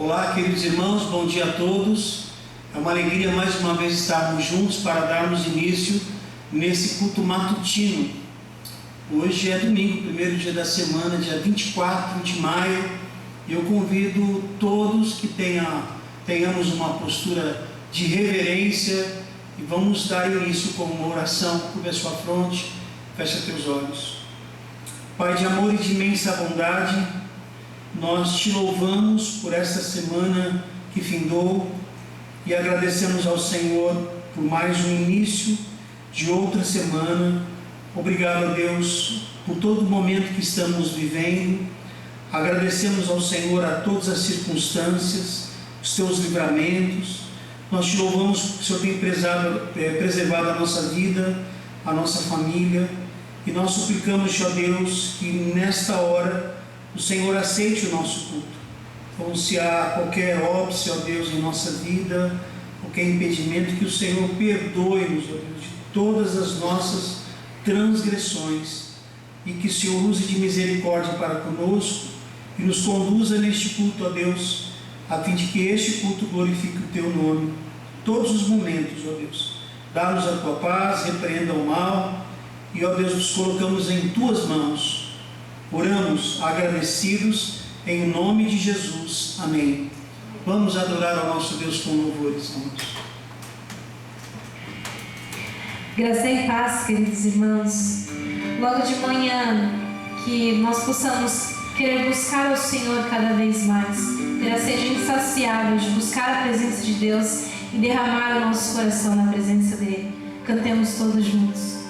Olá, queridos irmãos, bom dia a todos. É uma alegria mais uma vez estarmos juntos para darmos início nesse culto matutino. Hoje é domingo, primeiro dia da semana, dia 24 de maio. Eu convido todos que tenhamos uma postura de reverência e vamos dar início com uma oração. Curva a sua fronte, fecha teus olhos. Pai de amor e de imensa bondade, nós te louvamos por esta semana que findou e agradecemos ao Senhor por mais um início de outra semana. Obrigado a Deus por todo o momento que estamos vivendo. Agradecemos ao Senhor a todas as circunstâncias, os teus livramentos. Nós te louvamos porque o Senhor tem preservado a nossa vida, a nossa família, e nós suplicamos, ó Deus, que nesta hora o Senhor aceite o nosso culto. Então, se há qualquer óbice, ó Deus, em nossa vida, qualquer impedimento, que o Senhor perdoe-nos, ó Deus, de todas as nossas transgressões, e que o Senhor use de misericórdia para conosco e nos conduza neste culto, ó Deus, a fim de que este culto glorifique o teu nome todos os momentos, ó Deus. Dá-nos a tua paz, repreenda o mal, e ó Deus, nos colocamos em tuas mãos. Oramos agradecidos em nome de Jesus. Amém. Vamos adorar ao nosso Deus com louvores, irmãos. Graça e paz, queridos irmãos. Logo de manhã, que nós possamos querer buscar ao Senhor cada vez mais, ter a sede insaciável de buscar a presença de Deus e derramar o nosso coração na presença dEle. Cantemos todos juntos.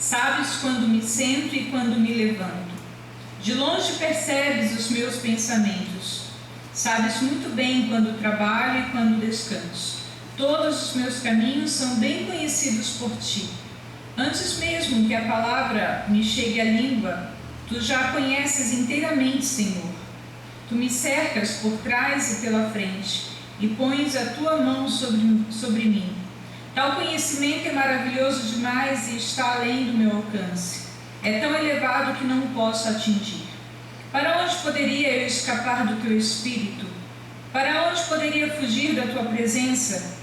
Sabes quando me sento e quando me levanto. De longe percebes os meus pensamentos. Sabes muito bem quando trabalho e quando descanso. Todos os meus caminhos são bem conhecidos por ti. Antes mesmo que a palavra me chegue à língua, tu já a conheces inteiramente, Senhor. Tu me cercas por trás e pela frente, e pões a tua mão sobre mim. Tal conhecimento é maravilhoso demais e está além do meu alcance. É tão elevado que não o posso atingir. Para onde poderia eu escapar do teu espírito? Para onde poderia fugir da tua presença?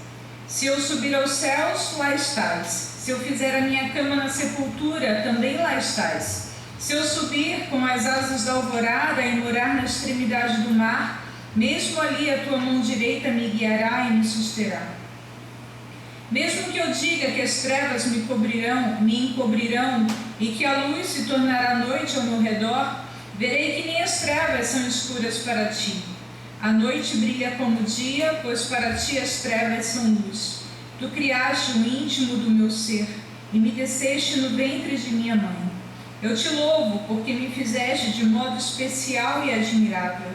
Se eu subir aos céus, lá estás. Se eu fizer a minha cama na sepultura, também lá estás. Se eu subir com as asas da alvorada e morar na extremidade do mar, mesmo ali a tua mão direita me guiará e me susterá. Mesmo que eu diga que as trevas me encobrirão e que a luz se tornará noite ao meu redor, verei que nem as trevas são escuras para ti. A noite brilha como o dia, pois para ti as trevas são luz. Tu criaste o íntimo do meu ser e me teceste no ventre de minha mãe. Eu te louvo porque me fizeste de modo especial e admirável.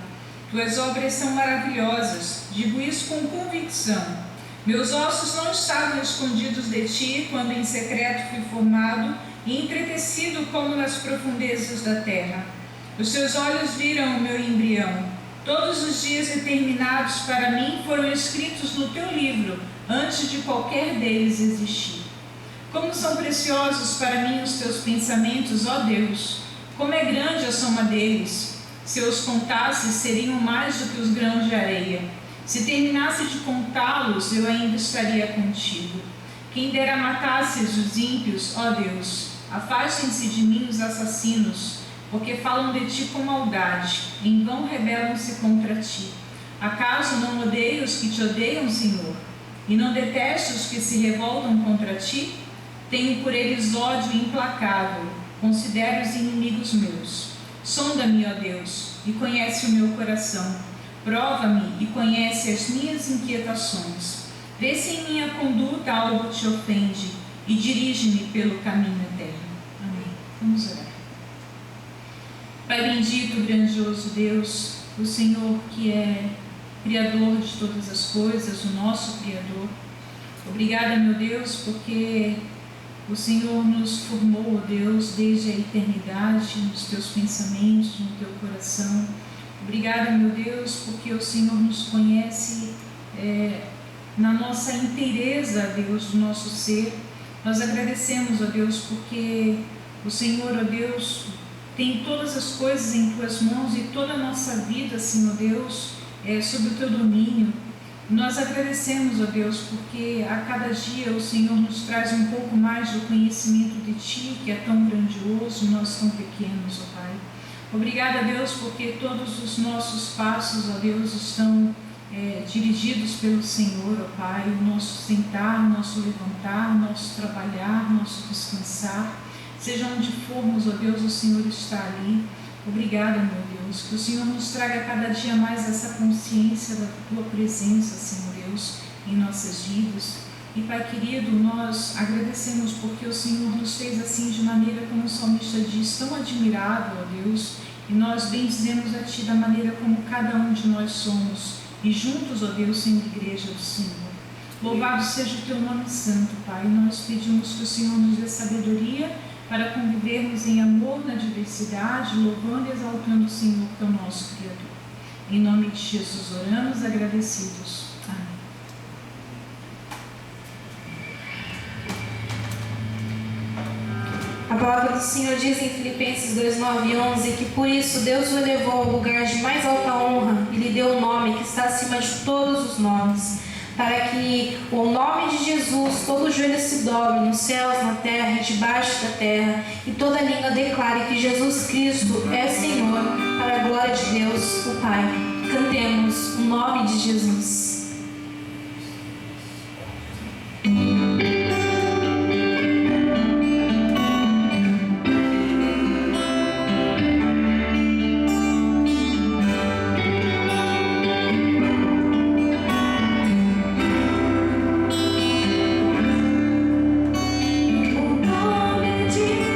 Tuas obras são maravilhosas, digo isso com convicção. Meus ossos não estavam escondidos de ti quando em secreto fui formado e entretecido como nas profundezas da terra. Os teus olhos viram o meu embrião. Todos os dias determinados para mim foram escritos no teu livro, antes de qualquer deles existir. Como são preciosos para mim os teus pensamentos, ó Deus! Como é grande a soma deles! Se eu os contasse, seriam mais do que os grãos de areia. Se terminasse de contá-los, eu ainda estaria contigo. Quem dera matasses os ímpios, ó Deus! Afastem-se de mim os assassinos, porque falam de ti com maldade, em vão rebelam-se contra ti. Acaso não odeio os que te odeiam, Senhor? E não detesto os que se revoltam contra ti? Tenho por eles ódio implacável, considero-os inimigos meus. Sonda-me, ó Deus, e conhece o meu coração. Prova-me e conhece as minhas inquietações. Vê se em minha conduta algo te ofende e dirige-me pelo caminho eterno. Amém. Vamos orar. Pai bendito, grandioso Deus, o Senhor que é Criador de todas as coisas, o nosso Criador. Obrigada, meu Deus, porque o Senhor nos formou, ó Deus, desde a eternidade, nos teus pensamentos, no teu coração. Obrigada, meu Deus, porque o Senhor nos conhece na nossa inteireza, Deus, do nosso ser. Nós agradecemos, ó Deus, porque o Senhor, ó Deus, tem todas as coisas em tuas mãos e toda a nossa vida, Senhor Deus, sob o teu domínio. Nós agradecemos, ó Deus, porque a cada dia o Senhor nos traz um pouco mais do conhecimento de Ti, que é tão grandioso, e nós tão pequenos, ó Pai. Obrigada, Deus, porque todos os nossos passos, ó Deus, estão dirigidos pelo Senhor, ó Pai. O nosso sentar, o nosso levantar, o nosso trabalhar, o nosso descansar. Seja onde formos, ó Deus, o Senhor está ali. Obrigada, meu Deus, que o Senhor nos traga cada dia mais essa consciência da Tua presença, Senhor Deus, em nossas vidas. E, Pai querido, nós agradecemos porque o Senhor nos fez assim de maneira, como o salmista diz, tão admirável, ó Deus, e nós bendizemos a Ti da maneira como cada um de nós somos, e juntos, ó Deus, sendo igreja do Senhor. Louvado seja o Teu nome santo, Pai, e nós pedimos que o Senhor nos dê sabedoria para convivermos em amor na diversidade, louvando e exaltando o Senhor, que é o nosso Criador. Em nome de Jesus oramos, agradecidos. Amém. A palavra do Senhor diz em Filipenses 2:9-11 que por isso Deus o elevou ao lugar de mais alta honra e lhe deu um nome que está acima de todos os nomes, para que o nome de Jesus todo joelho se dobre nos céus, na terra e debaixo da terra, e toda língua declare que Jesus Cristo é Senhor, para a glória de Deus, o Pai. Cantemos o nome de Jesus. O nome de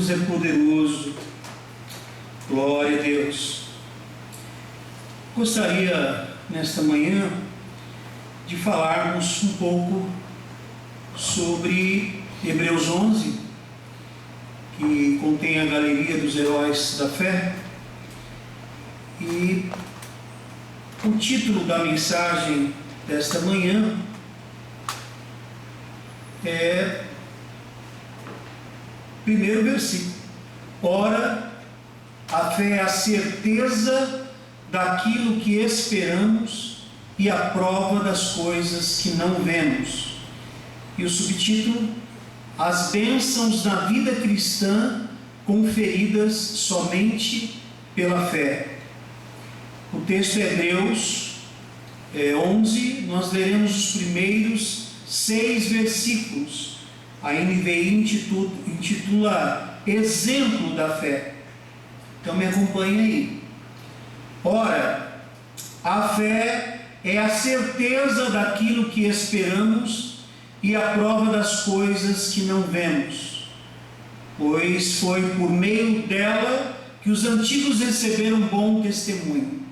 Deus é poderoso. Glória a Deus. Gostaria, nesta manhã, de falarmos um pouco sobre Hebreus 11, que contém a galeria dos heróis da fé. E o título da mensagem desta manhã é primeiro versículo. Ora, a fé é a certeza daquilo que esperamos e a prova das coisas que não vemos. E o subtítulo: as bênçãos da vida cristã conferidas somente pela fé. O texto é Hebreus 11, nós leremos os primeiros 6 versículos. A NVI intitula Exemplo da Fé. Então me acompanhe aí. Ora, a fé é a certeza daquilo que esperamos e a prova das coisas que não vemos, pois foi por meio dela que os antigos receberam bom testemunho.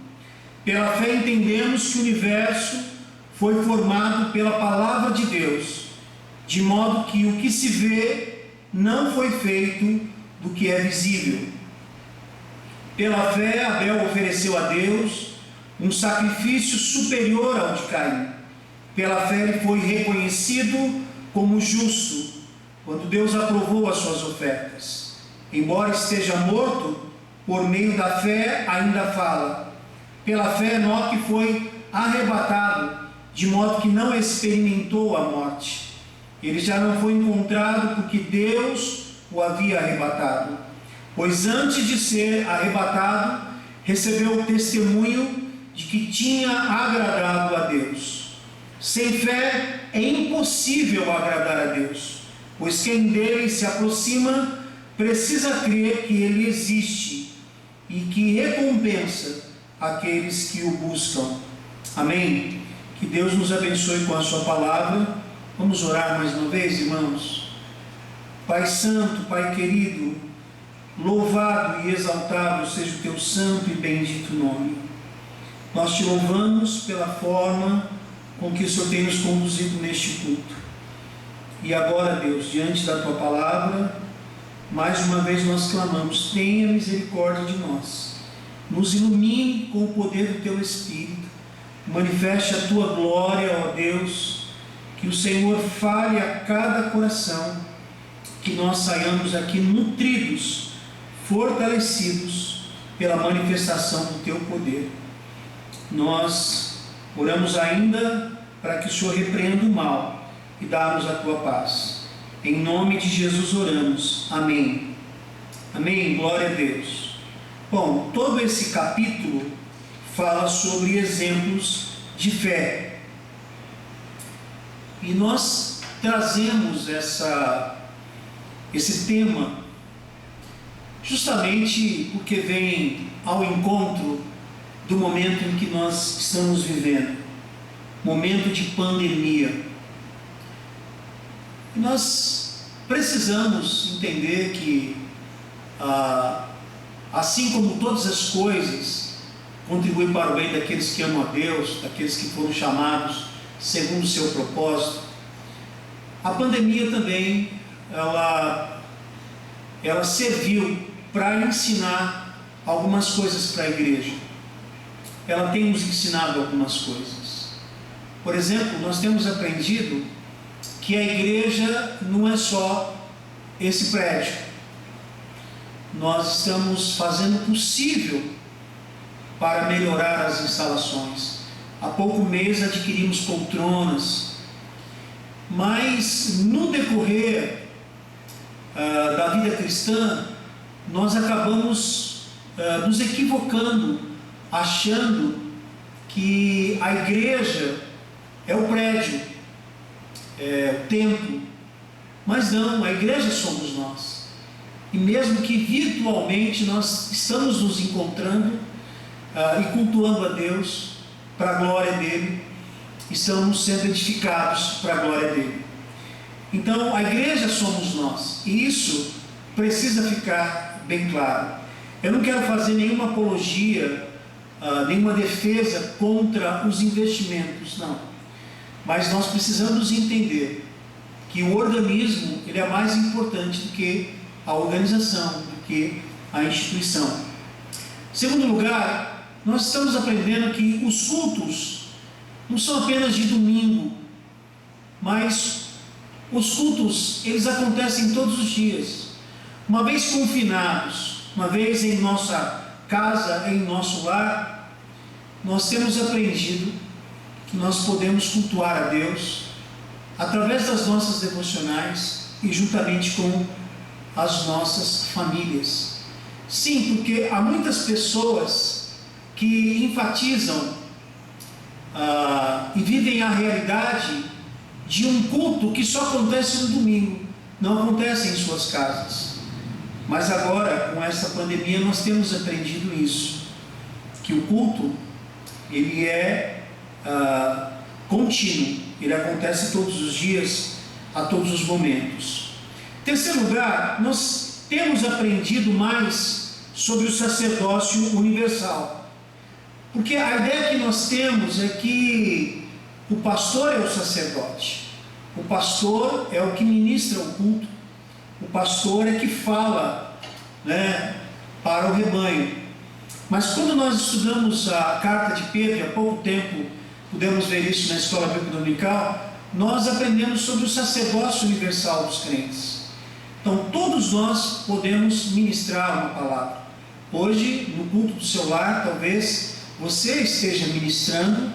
Pela fé entendemos que o universo foi formado pela palavra de Deus, de modo que o que se vê não foi feito do que é visível. Pela fé, Abel ofereceu a Deus um sacrifício superior ao de Caim. Pela fé ele foi reconhecido como justo, quando Deus aprovou as suas ofertas. Embora esteja morto, por meio da fé ainda fala. Pela fé Enoque foi arrebatado, de modo que não experimentou a morte. Ele já não foi encontrado porque Deus o havia arrebatado. Pois antes de ser arrebatado, recebeu o testemunho de que tinha agradado a Deus. Sem fé é impossível agradar a Deus, pois quem dele se aproxima precisa crer que ele existe e que recompensa aqueles que o buscam. Amém? Que Deus nos abençoe com a sua palavra. Vamos orar mais uma vez, irmãos. Pai santo, Pai querido, louvado e exaltado seja o teu santo e bendito nome. Nós te louvamos pela forma com que o Senhor tem nos conduzido neste culto. E agora, Deus, diante da tua palavra, mais uma vez nós clamamos: tenha misericórdia de nós. Nos ilumine com o poder do teu Espírito. Manifeste a tua glória, ó Deus. Que o Senhor fale a cada coração. Que nós saiamos aqui nutridos, fortalecidos pela manifestação do teu poder. Nós oramos ainda para que o Senhor repreenda o mal e dá-nos a tua paz. Em nome de Jesus oramos. Amém. Amém. Glória a Deus. Bom, todo esse capítulo fala sobre exemplos de fé. E nós trazemos esse tema justamente porque vem ao encontro do momento em que nós estamos vivendo, momento de pandemia. E nós precisamos entender que, assim como todas as coisas contribuem para o bem daqueles que amam a Deus, daqueles que foram chamados segundo o seu propósito, a pandemia também, ela serviu para ensinar algumas coisas para a igreja. Ela tem nos ensinado algumas coisas. Por exemplo, nós temos aprendido que a igreja não é só esse prédio. Nós estamos fazendo o possível para melhorar as instalações. Há pouco mês adquirimos poltronas, mas no decorrer da vida cristã, nós acabamos nos equivocando, achando que a igreja é o prédio, é o templo, mas não, a igreja somos nós. E mesmo que virtualmente nós estamos nos encontrando e cultuando a Deus para a glória dele, estamos sendo edificados para a glória dele. Então a igreja somos nós, e isso precisa ficar bem claro. Eu não quero fazer nenhuma apologia, nenhuma defesa contra os investimentos, não. Mas nós precisamos entender que o organismo ele é mais importante do que a organização, do que a instituição. Em segundo lugar, nós estamos aprendendo que os cultos não são apenas de domingo, mas os cultos, eles acontecem todos os dias. Uma vez confinados, uma vez em nossa casa, em nosso lar, nós temos aprendido que nós podemos cultuar a Deus através das nossas devocionais e juntamente com as nossas famílias. Sim, porque há muitas pessoas que enfatizam e vivem a realidade de um culto que só acontece no domingo, não acontece em suas casas. Mas agora, com essa pandemia, nós temos aprendido isso, que o culto, ele é contínuo, ele acontece todos os dias, a todos os momentos. Em terceiro lugar, nós temos aprendido mais sobre o sacerdócio universal, porque a ideia que nós temos é que o pastor é o sacerdote, o pastor é o que ministra o culto, o pastor é que fala, para o rebanho. Mas quando nós estudamos a carta de Pedro, há pouco tempo pudemos ver isso na escola bíblica dominical, nós aprendemos sobre o sacerdócio universal dos crentes. Então todos nós podemos ministrar uma palavra. Hoje, no culto do seu lar, talvez você esteja ministrando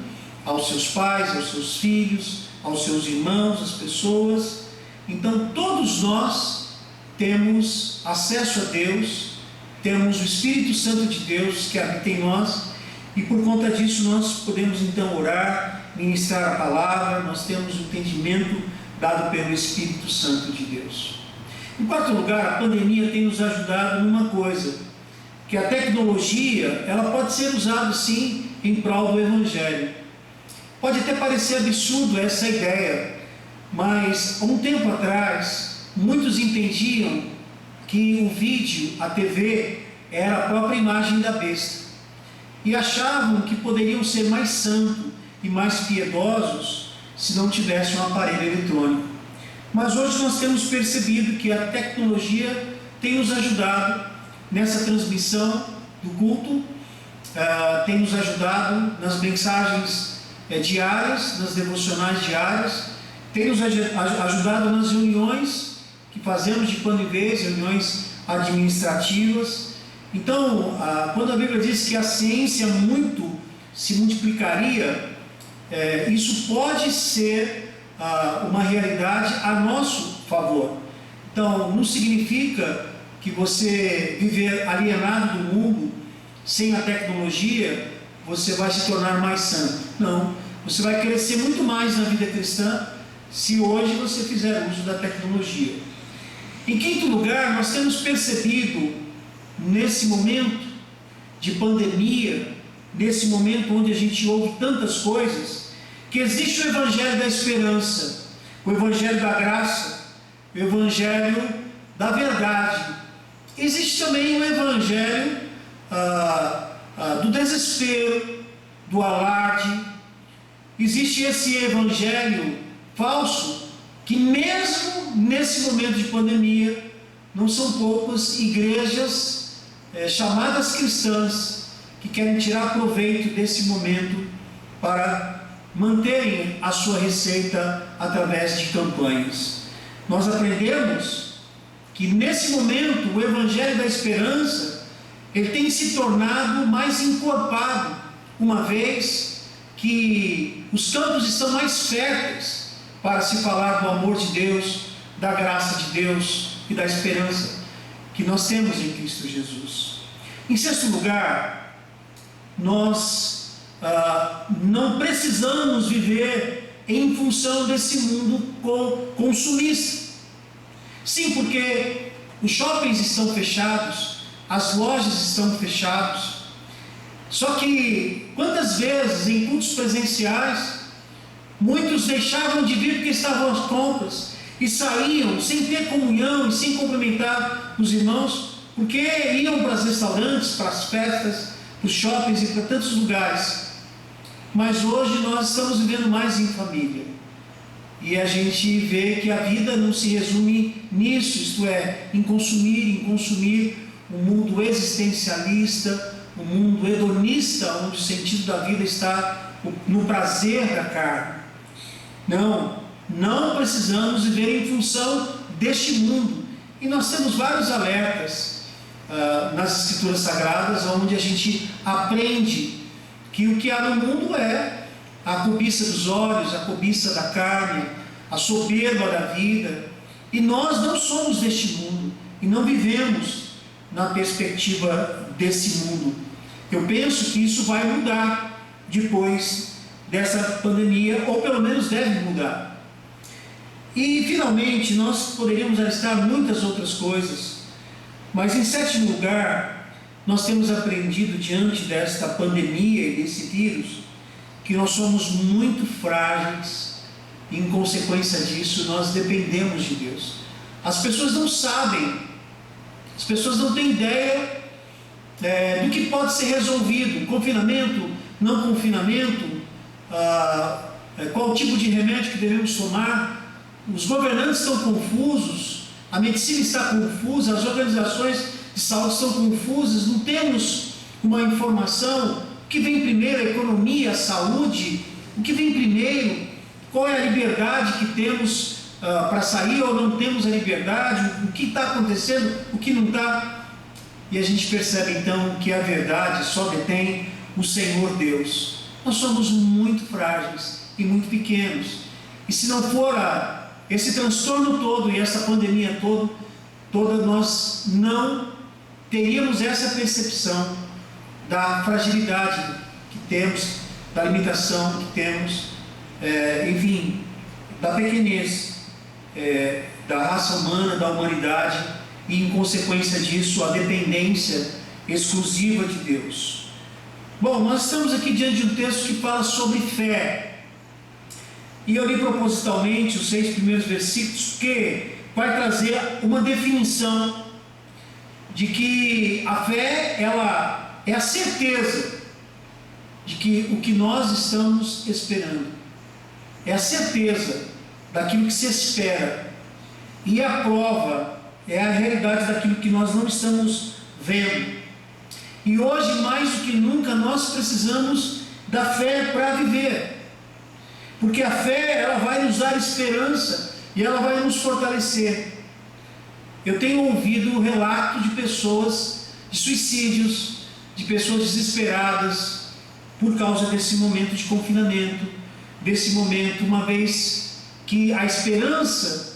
aos seus pais, aos seus filhos, aos seus irmãos, às pessoas. Então todos nós temos acesso a Deus, temos o Espírito Santo de Deus que habita em nós, e por conta disso nós podemos então orar, ministrar a palavra, nós temos o entendimento dado pelo Espírito Santo de Deus. Em quarto lugar, a pandemia tem nos ajudado numa coisa, que a tecnologia, ela pode ser usada sim em prol do Evangelho. Pode até parecer absurdo essa ideia, mas há um tempo atrás, muitos entendiam que o vídeo, a TV, era a própria imagem da besta, e achavam que poderiam ser mais santos e mais piedosos se não tivessem um aparelho eletrônico. Mas hoje nós temos percebido que a tecnologia tem nos ajudado nessa transmissão do culto, tem nos ajudado nas mensagens diárias, nas devocionais diárias, tem nos ajudado nas reuniões que fazemos de quando em vez, reuniões administrativas. Então, quando a Bíblia diz que a ciência muito se multiplicaria, isso pode ser uma realidade a nosso favor. Então, não significa que você viver alienado do mundo, sem a tecnologia, você vai se tornar mais santo. Não, você vai crescer muito mais na vida cristã se hoje você fizer uso da tecnologia. Em quinto lugar, nós temos percebido, nesse momento de pandemia, nesse momento onde a gente ouve tantas coisas, que existe o Evangelho da esperança, o Evangelho da graça, o Evangelho da verdade. Existe também o Evangelho do desespero, do alarde. Existe esse Evangelho falso, que mesmo nesse momento de pandemia, não são poucas igrejas chamadas cristãs que querem tirar proveito desse momento para manterem a sua receita através de campanhas. Nós aprendemos que nesse momento o Evangelho da esperança ele tem se tornado mais encorpado, uma vez que os campos estão mais férteis para se falar do amor de Deus, da graça de Deus e da esperança que nós temos em Cristo Jesus. Em sexto lugar, nós não precisamos viver em função desse mundo consumista. Sim, porque os shoppings estão fechados, as lojas estão fechadas. Só que quantas vezes em cultos presenciais muitos deixavam de vir porque estavam às compras, e saíam sem ter comunhão e sem cumprimentar os irmãos, porque iam para os restaurantes, para as festas, para os shoppings e para tantos lugares. Mas hoje nós estamos vivendo mais em família, e a gente vê que a vida não se resume nisso, isto é, em consumir um mundo existencialista, um mundo hedonista, onde o sentido da vida está no prazer da carne. Não precisamos viver em função deste mundo. E nós temos vários alertas nas Escrituras Sagradas, onde a gente aprende que o que há no mundo é a cobiça dos olhos, a cobiça da carne, a soberba da vida. E nós não somos deste mundo e não vivemos na perspectiva desse mundo. Eu penso que isso vai mudar depois dessa pandemia, ou pelo menos deve mudar. E finalmente nós poderíamos alistar muitas outras coisas, mas em sétimo lugar, nós temos aprendido diante desta pandemia e desse vírus que nós somos muito frágeis, e em consequência disso nós dependemos de Deus. As pessoas não sabem, as pessoas não têm ideia do que pode ser resolvido, confinamento, não confinamento, qual tipo de remédio que devemos tomar. Os governantes estão confusos, a medicina está confusa, as organizações de saúde estão confusas, não temos uma informação. O que vem primeiro, a economia, a saúde? O que vem primeiro? Qual é a liberdade que temos para sair ou não temos a liberdade? O que está acontecendo, o que não está? E a gente percebe então que a verdade só detém o Senhor Deus. Nós somos muito frágeis e muito pequenos. E se não for esse transtorno todo e essa pandemia toda, nós não teríamos essa percepção da fragilidade que temos, da limitação que temos, enfim, da pequenez da raça humana, da humanidade, e em consequência disso, a dependência exclusiva de Deus. Bom, nós estamos aqui diante de um texto que fala sobre fé, e eu li propositalmente os 6 primeiros versículos, que vai trazer uma definição de que a fé, ela é a certeza de que o que nós estamos esperando, é a certeza daquilo que se espera, e a prova é a realidade daquilo que nós não estamos vendo. E hoje, mais do que nunca, nós precisamos da fé para viver, porque a fé, ela vai nos dar esperança e ela vai nos fortalecer. Eu tenho ouvido o relato de pessoas, de suicídios, de pessoas desesperadas por causa desse momento de confinamento, desse momento, uma vez que a esperança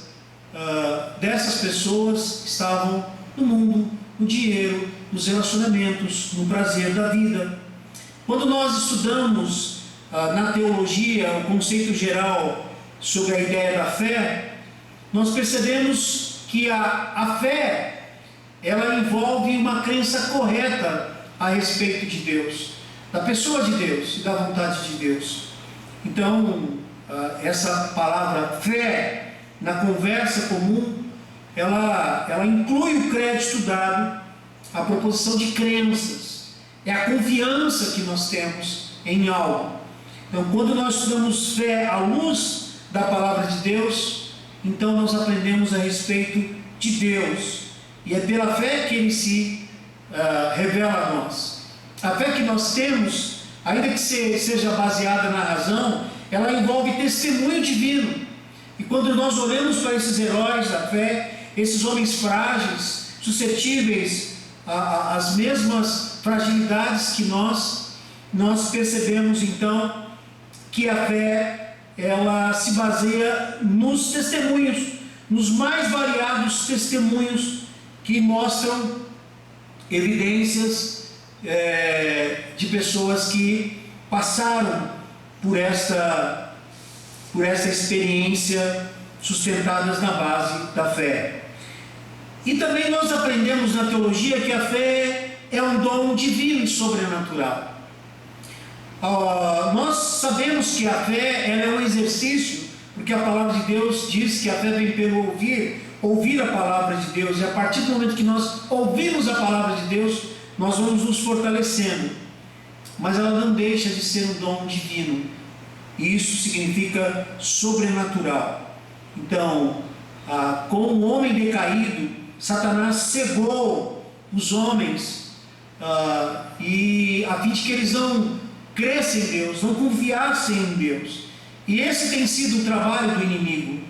dessas pessoas estavam no mundo, no dinheiro, nos relacionamentos, no prazer da vida. Quando nós estudamos na teologia o conceito geral sobre a ideia da fé, nós percebemos que a fé, ela envolve uma crença correta a respeito de Deus, da pessoa de Deus e da vontade de Deus. Então, essa palavra fé, na conversa comum, ela inclui o crédito dado à proposição de crenças, é a confiança que nós temos em algo. Então, quando nós estudamos fé à luz da palavra de Deus, então nós aprendemos a respeito de Deus, e é pela fé que Ele se revela a nós. A fé que nós temos, ainda que seja baseada na razão, ela envolve testemunho divino. E quando nós olhamos para esses heróis da fé, esses homens frágeis, suscetíveis às mesmas fragilidades que nós percebemos então que a fé, ela se baseia nos testemunhos, nos mais variados testemunhos que mostram evidências de pessoas que passaram por esta experiência, sustentadas na base da fé. E também nós aprendemos na teologia que a fé é um dom divino e sobrenatural. Nós sabemos que a fé, ela é um exercício porque a palavra de Deus diz que a fé vem pelo ouvir a palavra de Deus, e a partir do momento que nós ouvimos a palavra de Deus, nós vamos nos fortalecendo, mas ela não deixa de ser um dom divino, e isso significa sobrenatural. Então, com o homem decaído, Satanás cegou os homens, e a fim de que eles não crescem em Deus, não confiassem em Deus, e esse tem sido o trabalho do inimigo.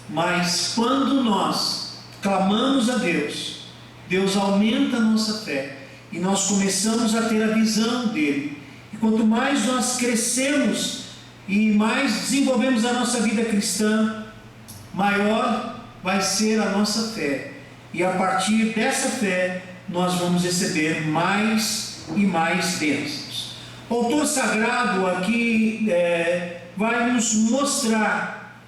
Mas quando nós clamamos a Deus, Deus aumenta a nossa fé, e nós começamos a ter a visão dele, e quanto mais nós crescemos e mais desenvolvemos a nossa vida cristã, maior vai ser a nossa fé, e a partir dessa fé nós vamos receber mais e mais bênçãos. O autor sagrado aqui vai nos mostrar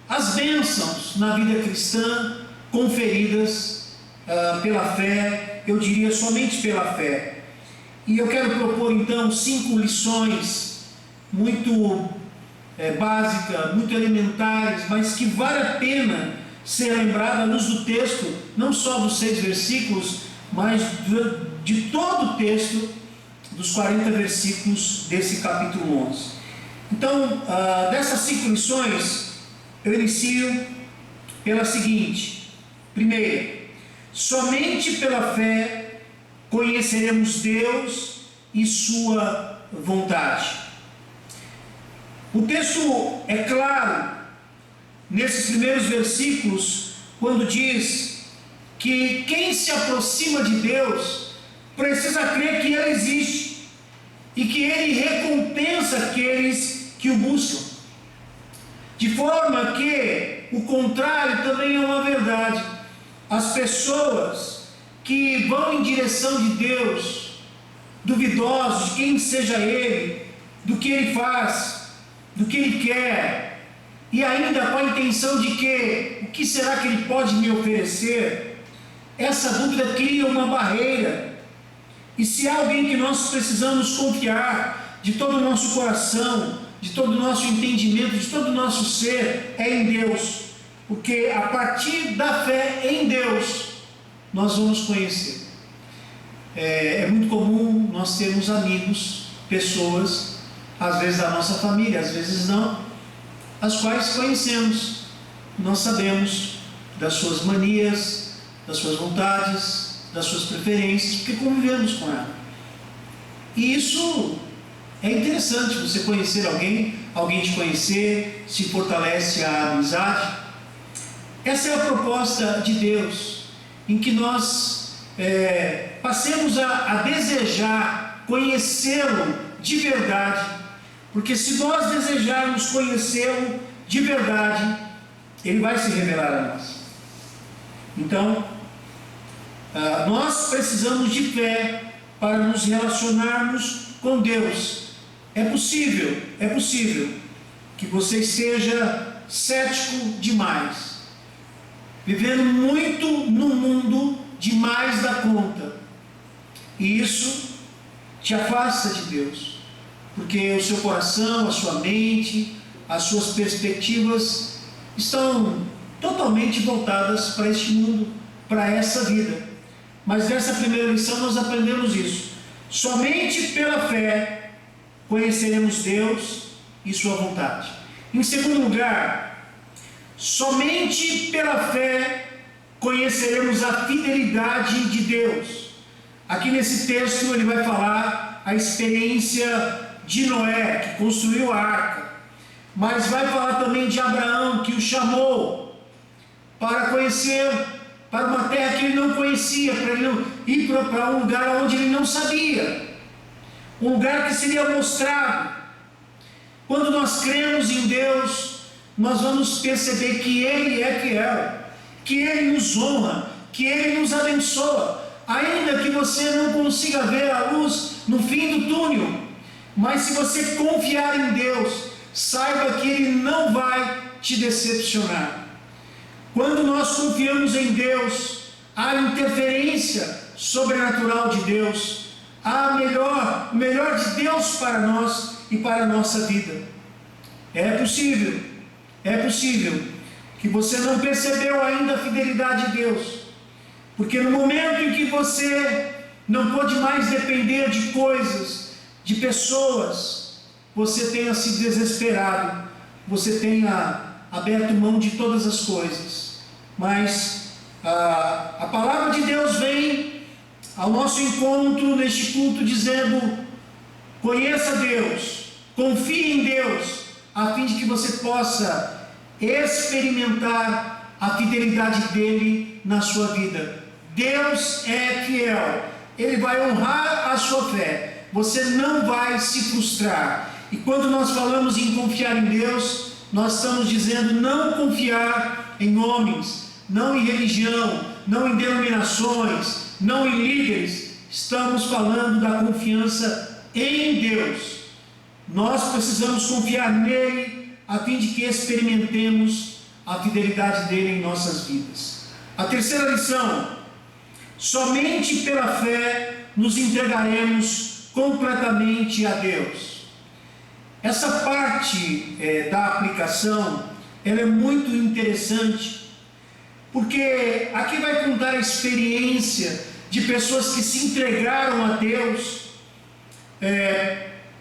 as bênçãos na vida cristã conferidas pela fé, eu diria somente pela fé. E eu quero propor então 5 lições muito básicas, muito elementares, mas que vale a pena ser lembrada à luz do texto, não só dos 6 versículos, mas de todo o texto, dos 40 versículos desse capítulo 11. Então, dessas 5 lições, eu inicio pela seguinte: primeira, somente pela fé conheceremos Deus e sua vontade. O texto é claro nesses primeiros versículos, quando diz que quem se aproxima de Deus precisa crer que Ele existe e que Ele recompensa aqueles que o buscam. De forma que o contrário também é uma verdade. As pessoas que vão em direção de Deus, duvidosos de quem seja Ele, do que Ele faz, do que Ele quer, e ainda com a intenção de que, o que será que Ele pode me oferecer? Essa dúvida cria uma barreira. E se há alguém que nós precisamos confiar de todo o nosso coração, de todo o nosso entendimento, de todo o nosso ser, é em Deus. Porque a partir da fé em Deus, nós vamos conhecer. É muito comum nós termos amigos, pessoas, às vezes da nossa família, às vezes não, as quais conhecemos. Nós sabemos das suas manias, das suas vontades, das suas preferências, porque convivemos com ela. E isso é interessante, você conhecer alguém te conhecer, se fortalece a amizade. Essa é a proposta de Deus, em que nós passemos a desejar conhecê-lo de verdade, porque se nós desejarmos conhecê-lo de verdade, Ele vai se revelar a nós. Então, nós precisamos de fé para nos relacionarmos com Deus. É possível que você esteja cético demais, vivendo muito no mundo demais da conta, e isso te afasta de Deus, porque o seu coração, a sua mente, as suas perspectivas estão totalmente voltadas para este mundo, para essa vida. Mas nessa primeira lição nós aprendemos isso: somente pela fé conheceremos Deus e sua vontade. Em segundo lugar, somente pela fé conheceremos a fidelidade de Deus. Aqui nesse texto ele vai falar a experiência de Noé, que construiu a arca, mas vai falar também de Abraão, que o chamou para conhecer, para uma terra que ele não conhecia, para ele não ir para um lugar onde ele não sabia, um lugar que seria mostrado. Quando nós cremos em Deus, nós vamos perceber que Ele é fiel, que Ele nos honra, que Ele nos abençoa, ainda que você não consiga ver a luz no fim do túnel. Mas se você confiar em Deus, saiba que Ele não vai te decepcionar. Quando nós confiamos em Deus, há interferência sobrenatural de Deus, há o melhor de Deus para nós e para a nossa vida. É possível É possível que você não percebeu ainda a fidelidade de Deus, porque no momento em que você não pode mais depender de coisas, de pessoas, você tenha se desesperado, você tenha aberto mão de todas as coisas. Mas a palavra de Deus vem ao nosso encontro neste culto dizendo: conheça Deus, confie em Deus, a fim de que você possa experimentar a fidelidade dele na sua vida. Deus é fiel, ele vai honrar a sua fé, você não vai se frustrar. E quando nós falamos em confiar em Deus, nós estamos dizendo não confiar em homens, não em religião, não em denominações, não em líderes. Estamos falando da confiança em Deus. Nós precisamos confiar nele a fim de que experimentemos a fidelidade dele em nossas vidas. A terceira lição: somente pela fé nos entregaremos completamente a Deus. Essa parte da aplicação, ela é muito interessante, porque aqui vai contar a experiência de pessoas que se entregaram a Deus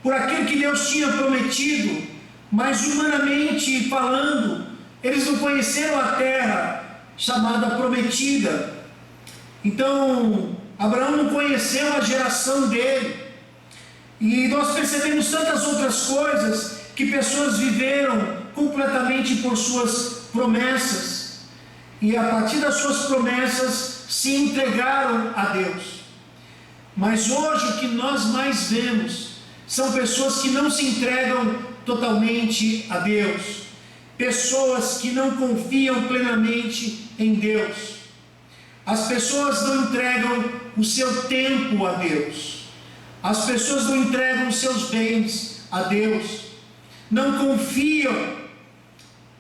por aquilo que Deus tinha prometido, mas humanamente falando, eles não conheceram a terra chamada prometida. Então, Abraão não conheceu a geração dele. E nós percebemos tantas outras coisas que pessoas viveram completamente por suas promessas. E a partir das suas promessas se entregaram a Deus. Mas hoje o que nós mais vemos são pessoas que não se entregam totalmente a Deus. Pessoas que não confiam plenamente em Deus. As pessoas não entregam o seu tempo a Deus. As pessoas não entregam os seus bens a Deus. Não confiam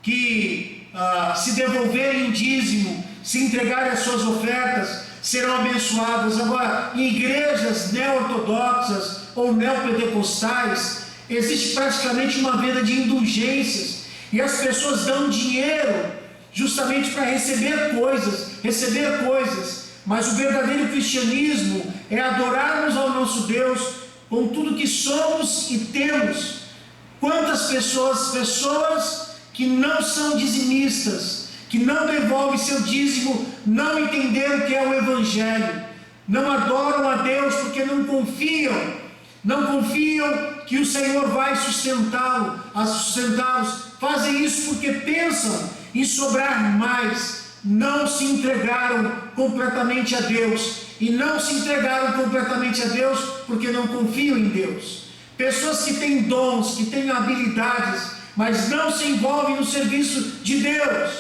que se devolverem em dízimo, se entregarem as suas ofertas, serão abençoadas. Agora, em igrejas neo-ortodoxas ou neopentecostais, existe praticamente uma venda de indulgências, e as pessoas dão dinheiro justamente para receber coisas, mas o verdadeiro cristianismo é adorarmos ao nosso Deus com tudo que somos e temos. Quantas pessoas que não são dizimistas, que não devolvem seu dízimo, não entenderam o que é o Evangelho, não adoram a Deus porque não confiam que o Senhor vai sustentá-los, fazem isso porque pensam em sobrar mais, não se entregaram completamente a Deus, e não se entregaram completamente a Deus porque não confiam em Deus. Pessoas que têm dons, que têm habilidades, mas não se envolvem no serviço de Deus,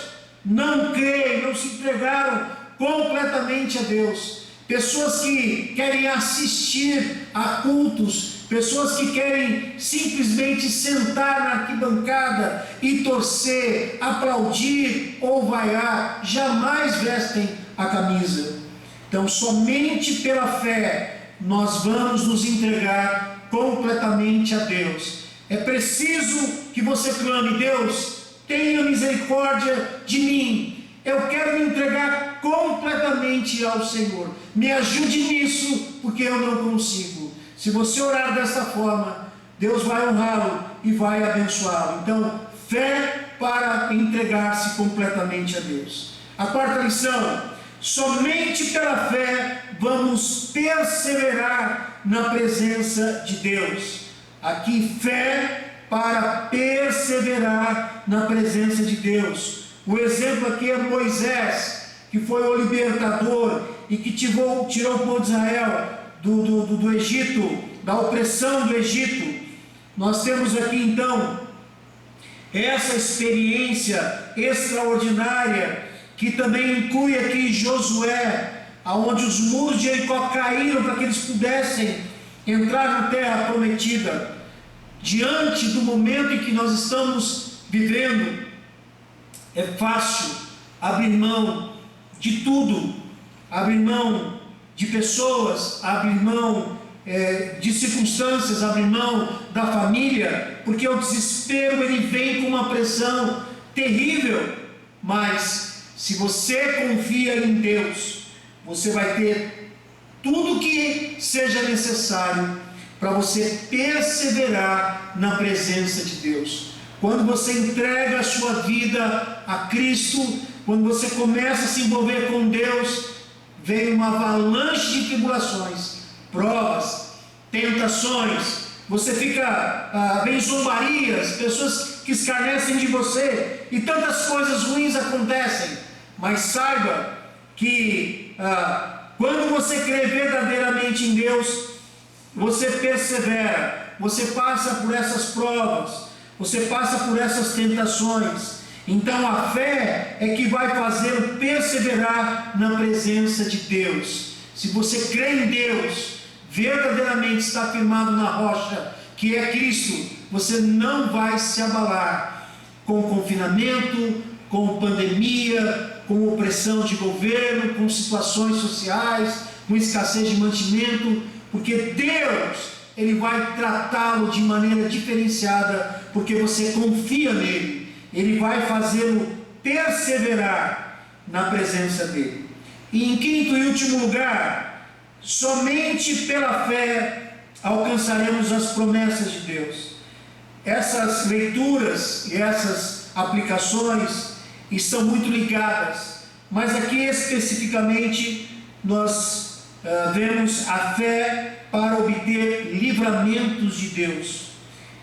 não creem, não se entregaram completamente a Deus. Pessoas que querem assistir a cultos, pessoas que querem simplesmente sentar na arquibancada e torcer, aplaudir ou vaiar, jamais vestem a camisa. Então, somente pela fé nós vamos nos entregar completamente a Deus. É preciso que você clame: Deus, tenha misericórdia de mim. Eu quero me entregar completamente ao Senhor. Me ajude nisso, porque eu não consigo. Se você orar dessa forma, Deus vai honrá-lo e vai abençoá-lo. Então, fé para entregar-se completamente a Deus. A quarta lição: somente pela fé vamos perseverar na presença de Deus. Aqui, fé para perseverar na presença de Deus. O exemplo aqui é Moisés, que foi o libertador e que tirou o povo de Israel do Egito, da opressão do Egito. Nós temos aqui então essa experiência extraordinária, que também inclui aqui Josué, aonde os muros de Jericó caíram para que eles pudessem entrar na terra prometida. Diante do momento em que nós estamos vivendo, é fácil abrir mão de tudo, abrir mão de pessoas, abrir mão de circunstâncias, abrir mão da família, porque o desespero ele vem com uma pressão terrível, mas se você confia em Deus, você vai ter tudo que seja necessário para você perseverar na presença de Deus. Quando você entrega a sua vida a Cristo, quando você começa a se envolver com Deus, vem uma avalanche de tribulações, provas, tentações, você fica, vem zombarias, pessoas que escarnecem de você, e tantas coisas ruins acontecem. Mas saiba que quando você crê verdadeiramente em Deus, você persevera, você passa por essas provas, você passa por essas tentações. Então a fé é que vai fazê-lo perseverar na presença de Deus. Se você crê em Deus, verdadeiramente está firmado na rocha, que é Cristo, você não vai se abalar com confinamento, com pandemia, com opressão de governo, com situações sociais, com escassez de mantimento, porque Deus, Ele vai tratá-lo de maneira diferenciada, porque você confia nele. Ele vai fazê-lo perseverar na presença dele. E em quinto e último lugar, somente pela fé alcançaremos as promessas de Deus. Essas leituras e essas aplicações estão muito ligadas, mas aqui especificamente nós vemos a fé para obter livramentos de Deus.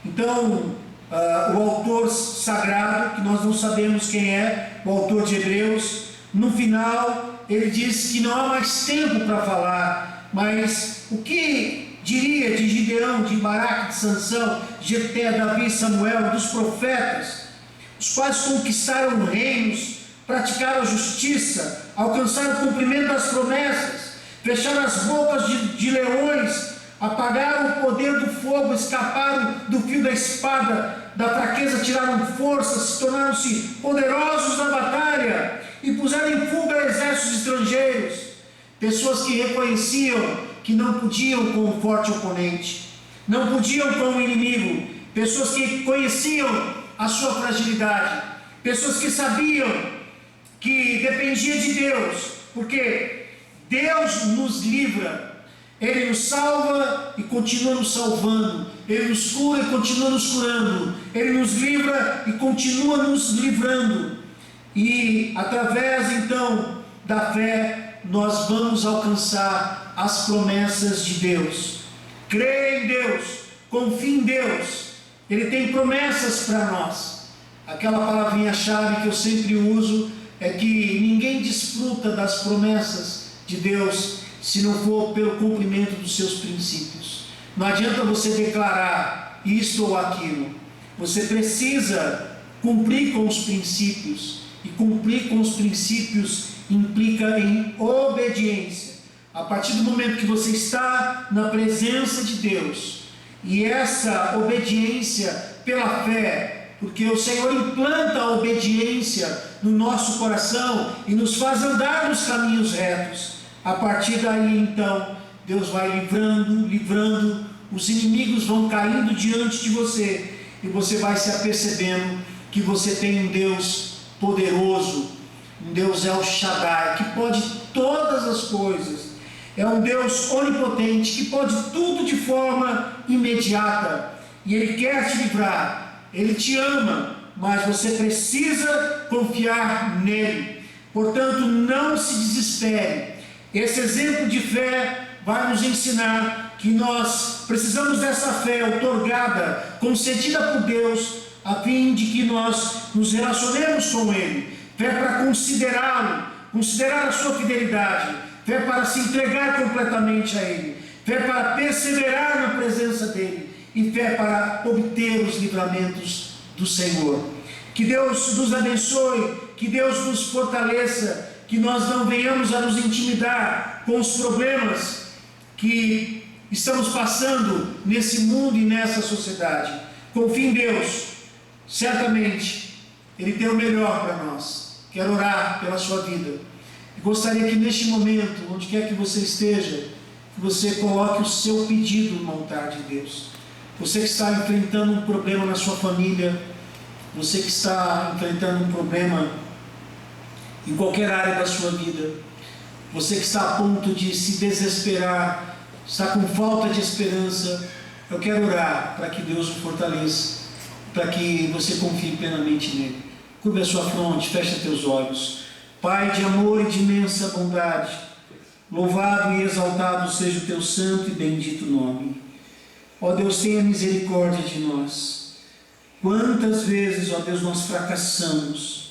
Então, o autor sagrado, que nós não sabemos quem é, o autor de Hebreus, no final ele diz que não há mais tempo para falar, mas o que diria de Gideão, de Baraque, de Sansão, de Jefté, Davi, Samuel, dos profetas, os quais conquistaram reinos, praticaram a justiça, alcançaram o cumprimento das promessas, fecharam as bocas de leões, apagaram o poder do fogo, escaparam do fio da espada, da fraqueza tiraram força, se tornaram-se poderosos na batalha e puseram em fuga exércitos estrangeiros. Pessoas que reconheciam que não podiam com o forte oponente, não podiam com o inimigo, pessoas que conheciam a sua fragilidade, pessoas que sabiam que dependia de Deus, porque Deus nos livra, Ele nos salva e continua nos salvando, Ele nos cura e continua nos curando, Ele nos livra e continua nos livrando, e através então da fé nós vamos alcançar as promessas de Deus. Creia em Deus, confie em Deus, Ele tem promessas para nós. Aquela palavrinha-chave que eu sempre uso é que ninguém desfruta das promessas de Deus se não for pelo cumprimento dos seus princípios. Não adianta você declarar isto ou aquilo, você precisa cumprir com os princípios, e cumprir com os princípios implica em obediência. A partir do momento que você está na presença de Deus, e essa obediência pela fé, porque o Senhor implanta a obediência no nosso coração e nos faz andar nos caminhos retos. A partir daí então, Deus vai livrando, os inimigos vão caindo diante de você, e você vai se apercebendo que você tem um Deus poderoso, um Deus El Shaddai, que pode todas as coisas, é um Deus onipotente, que pode tudo de forma imediata, e Ele quer te livrar, Ele te ama, mas você precisa confiar nele. Portanto, não se desespere. Esse exemplo de fé vai nos ensinar que nós precisamos dessa fé outorgada, concedida por Deus, a fim de que nós nos relacionemos com Ele. Fé para considerá-lo, considerar a sua fidelidade, fé para se entregar completamente a Ele, fé para perseverar na presença dEle, e fé para obter os livramentos do Senhor. Que Deus nos abençoe, que Deus nos fortaleça, que nós não venhamos a nos intimidar com os problemas que estamos passando nesse mundo e nessa sociedade. Confie em Deus, certamente Ele tem o melhor para nós. Quero orar pela sua vida. E gostaria que neste momento, onde quer que você esteja, que você coloque o seu pedido no altar de Deus. Você que está enfrentando um problema na sua família, Você que está enfrentando um problema em qualquer área da sua vida, você que está a ponto de se desesperar, está com falta de esperança, eu quero orar para que Deus o fortaleça, para que você confie plenamente nele. Curva a sua fronte, fecha teus olhos. Pai de amor e de imensa bondade, louvado e exaltado seja o teu santo e bendito nome. Ó Deus, tenha misericórdia de nós. Quantas vezes, ó Deus, nós fracassamos.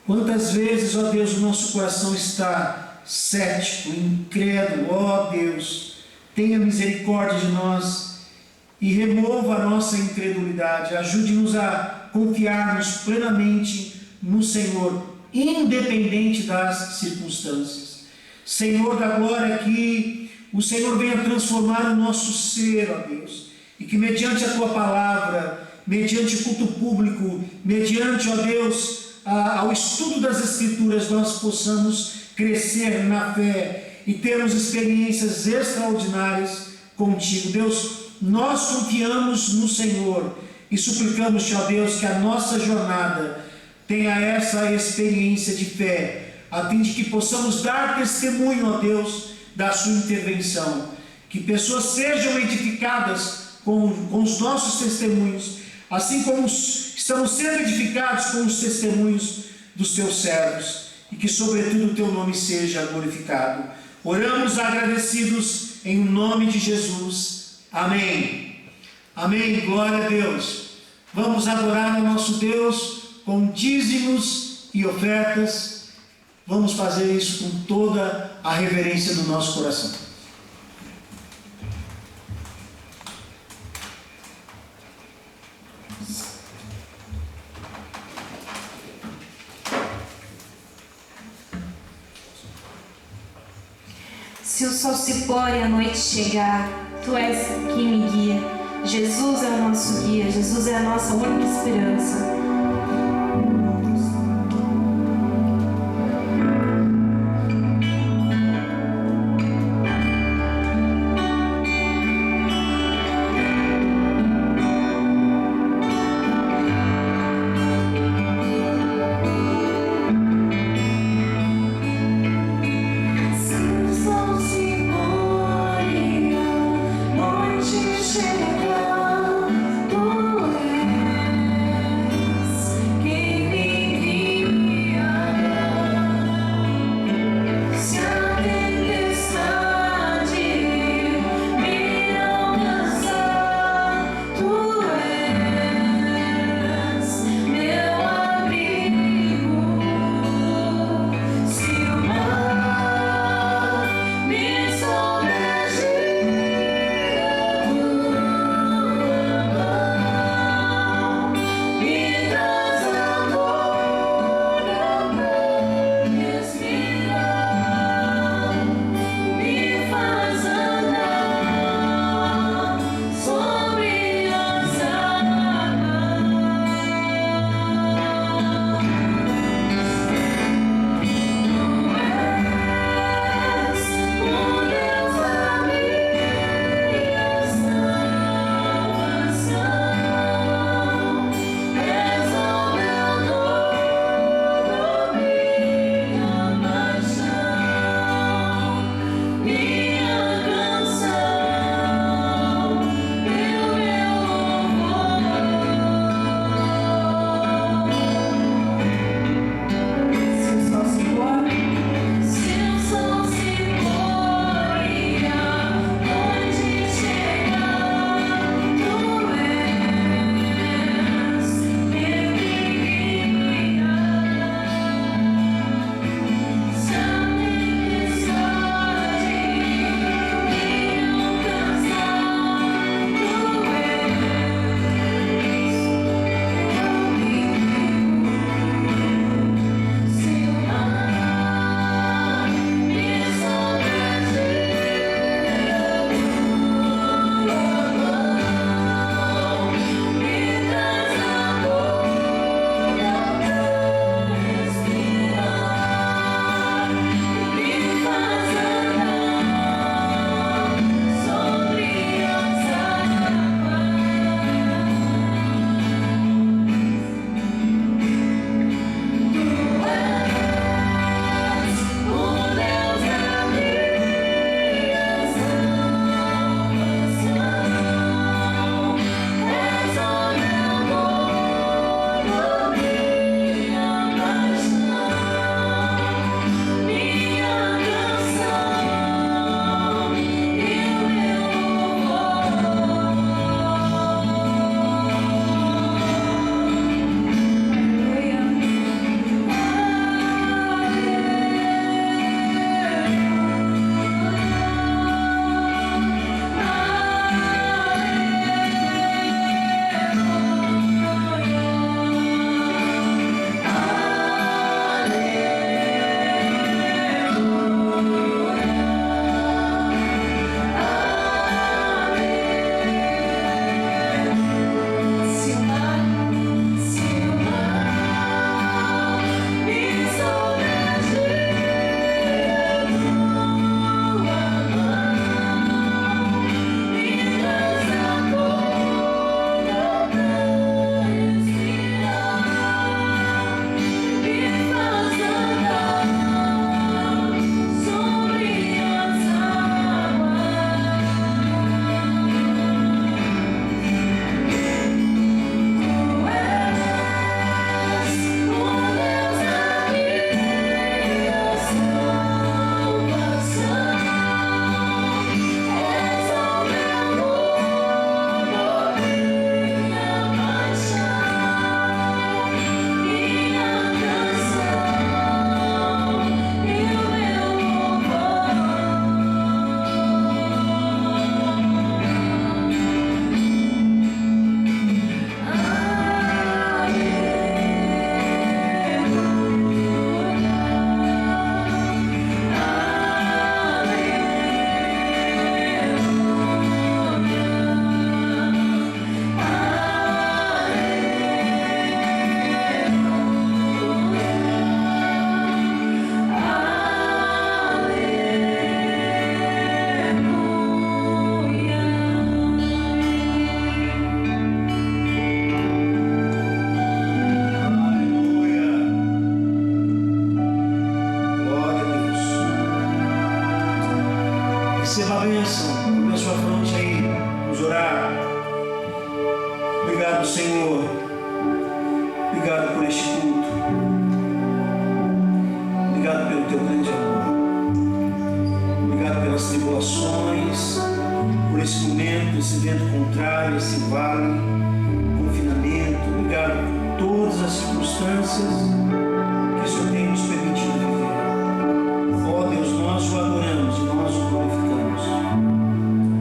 Quantas vezes, ó Deus, o nosso coração está cético, incrédulo. Ó Deus, tenha misericórdia de nós e remova a nossa incredulidade. Ajude-nos a confiarmos plenamente no Senhor, independente das circunstâncias. Senhor da glória, que o Senhor venha transformar o nosso ser, ó Deus, e que mediante a Tua palavra, mediante o culto público, mediante, ó Deus, ao estudo das Escrituras, nós possamos crescer na fé e termos experiências extraordinárias contigo. Deus, nós confiamos no Senhor e suplicamos-te, ó Deus, que a nossa jornada tenha essa experiência de fé, a fim de que possamos dar testemunho, ó Deus, da sua intervenção, que pessoas sejam edificadas com os nossos testemunhos, assim como estamos sendo edificados com os testemunhos dos teus servos, e que sobretudo o teu nome seja glorificado. Oramos agradecidos em nome de Jesus. Amém. Amém. Glória a Deus. Vamos adorar o nosso Deus com dízimos e ofertas. Vamos fazer isso com toda a reverência do nosso coração. Se o sol se pôr e a noite chegar, Tu és quem me guia. Jesus é o nosso guia, Jesus é a nossa única esperança. Chega, tu és bênção na sua fronte aí. Vamos orar. Obrigado, Senhor. Obrigado por este culto. Obrigado pelo teu grande amor. Obrigado pelas tribulações, por esse momento, esse vento contrário, esse vale, confinamento. Obrigado por todas as circunstâncias que o Senhor tem nos permitido viver. Ó Deus, nós o adoramos e nós o glorificamos.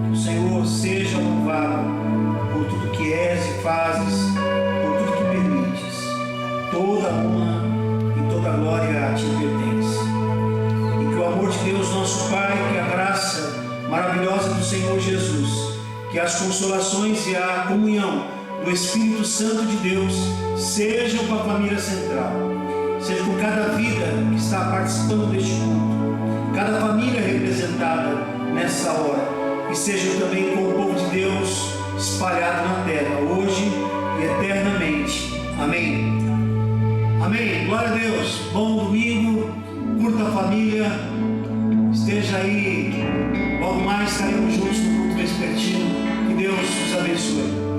Que o Senhor seja louvado por tudo que és e fazes, por tudo que permites. Toda a honra e toda a glória a ti pertence. E que o amor de Deus, nosso Pai, que a graça maravilhosa do Senhor Jesus, que as consolações e a comunhão do Espírito Santo de Deus sejam com a família central, seja com cada vida que está participando deste culto, cada família representada nessa hora, e seja também com o povo de Deus espalhado na terra, hoje e eternamente. Amém. Amém. Glória a Deus. Bom domingo. Curta a família. Esteja aí. Logo mais estaremos juntos no culto vespertino. Que Deus nos abençoe.